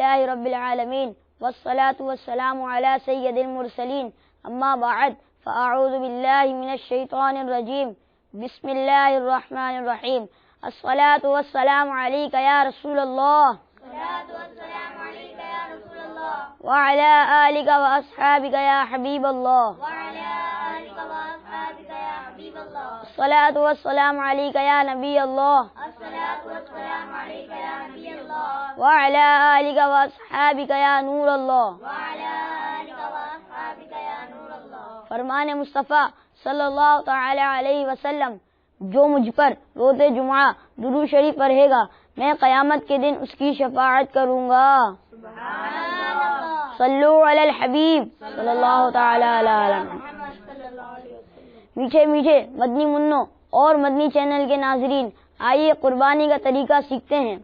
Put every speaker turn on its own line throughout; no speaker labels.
للہ رب العالمین والصلاة والسلام علی سید المرسلین اما بعد فاعوذ باللہ من الشیطان الرجیم بسم اللہ الرحمن الرحیم الصلاة والسلام علیک یا رسول اللہ وعلی آلک واصحابک یا حبیب اللہ الصلاة والسلام علیک یا نبی اللہ وعلی آلک واصحابک یا نور اللہ. فرمان مصطفیٰ صلی اللہ تعالی علیہ وسلم، جو مجھ پر روز جمعہ درود شریف پڑھے گا میں قیامت کے دن اس کی شفاعت کروں گا. صلو علی الحبیب صلی اللہ تعالی علیہ وسلم. میٹھے میٹھے مدنی منوں اور مدنی چینل کے ناظرین، آئیے قربانی کا طریقہ سیکھتے ہیں.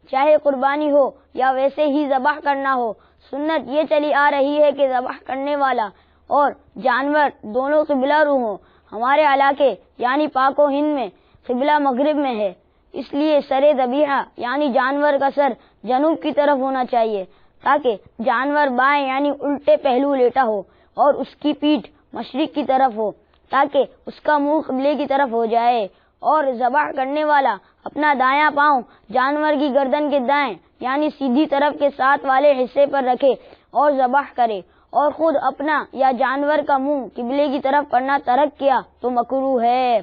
چاہے قربانی ہو یا ویسے ہی ذبح کرنا ہو، سنت یہ چلی آ رہی ہے کہ ذبح کرنے والا اور جانور دونوں قبلہ رو ہوں. ہمارے علاقے یعنی پاک و ہند میں قبلہ مغرب میں ہے، اس لیے سر ذبیحہ یعنی جانور کا سر جنوب کی طرف ہونا چاہیے تاکہ جانور بائیں یعنی الٹے پہلو لیٹا ہو، اور اس کی پیٹھ مشرق کی طرف ہو تاکہ اس کا منہ قبلے کی طرف ہو جائے. اور ذبح کرنے والا اپنا دایاں پاؤں جانور کی گردن کے دائیں یعنی سیدھی طرف کے ساتھ والے حصے پر رکھے اور ذبح کرے، اور خود اپنا یا جانور کا منہ قبلے کی طرف کرنا ترک کیا تو مکروہ ہے.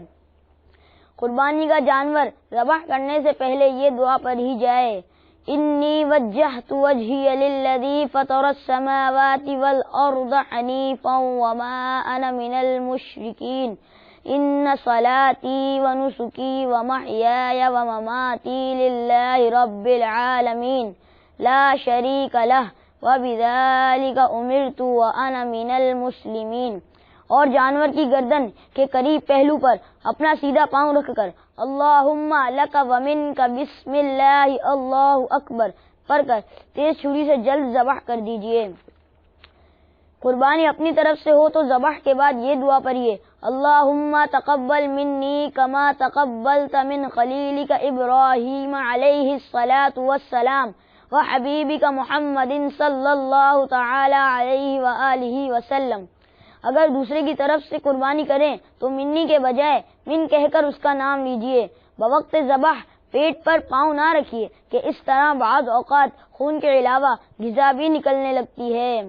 قربانی کا جانور ذبح کرنے سے پہلے یہ دعا پڑھی جائے: انی وجہت وجہی للذی فطر السماوات والارض حنیفا وما انا من المشرکین ان صلاتی ونسکی ومحیای ومماتی للہ رب العالمین لا شریک لہ وبذالک امرت وانا من المسلمین. اور جانور کی گردن کے قریب پہلو پر اپنا سیدھا پاؤں رکھ کر اللہم لک ومنک بسم اللہ اللہ اکبر پڑھ کر تیز چھری سے جلد ذبح کر دیجئے. قربانی اپنی طرف سے ہو تو ذبح کے بعد یہ دعا پڑھیے: اللہم تقبل منی کما تقبلت من خلیلک ابراہیم علیہ الصلاۃ والسلام وحبیبک محمد صلی اللہ تعالی علیہ وآلہ وسلم. اگر دوسرے کی طرف سے قربانی کریں تو منی کے بجائے من کہہ کر اس کا نام لیجئے. بوقت ذبح پیٹ پر پاؤں نہ رکھیے کہ اس طرح بعض اوقات خون کے علاوہ غذا بھی نکلنے لگتی ہے.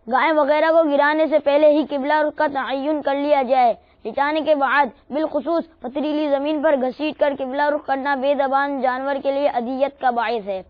گائے وغیرہ کو گرانے سے پہلے ہی قبلہ رخ کا تعین کر لیا جائے. لٹانے کے بعد بالخصوص پتھریلی زمین پر گھسیٹ کر قبلہ رخ کرنا بے زبان جانور کے لیے اذیت کا باعث ہے.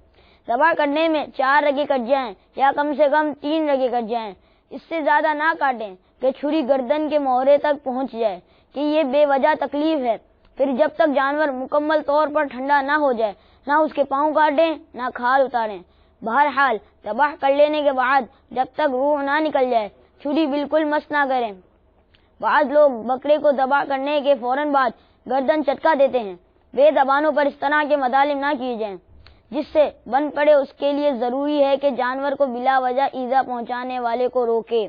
ذبح کرنے میں 4 رگے کٹ جائیں یا کم سے کم 3 رگے کٹ جائیں. اس سے زیادہ نہ کاٹیں کہ چھری گردن کے موہرے تک پہنچ جائے کہ یہ بے وجہ تکلیف ہے. پھر جب تک جانور مکمل طور پر ٹھنڈا نہ ہو جائے نہ اس کے پاؤں کاٹیں نہ کھال اتاریں. بہرحال ذبح کر لینے کے بعد جب تک روح نہ نکل جائے چھری بالکل مس نہ کریں. بعض لوگ بکرے کو ذبح کرنے کے فوراً بعد گردن چٹکا دیتے ہیں. بے زبانوں پر اس طرح کے مظالم نہ کیے جائیں. جس سے بن پڑے اس کے لیے ضروری ہے کہ جانور کو بلا وجہ ایذا پہنچانے والے کو روکے.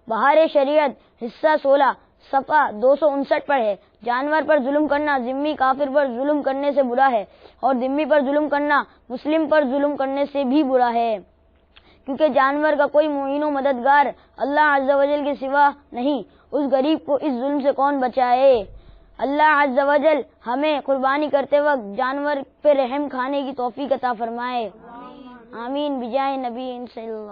بہار شریعت حصہ 16 صفحہ 259 پر ہے: جانور پر ظلم کرنا ذمی کافر پر ظلم کرنے سے برا ہے، اور ذمی پر ظلم کرنا مسلم پر ظلم کرنے سے بھی برا ہے، کیونکہ جانور کا کوئی معین و مددگار اللہ عز و جل کے سوا نہیں. اس غریب کو اس ظلم سے کون بچائے؟ اللہ عز و جل ہمیں قربانی کرتے وقت جانور پہ رحم کھانے کی توفیق عطا فرمائے. آمین بجائے نبی صلی اللہ.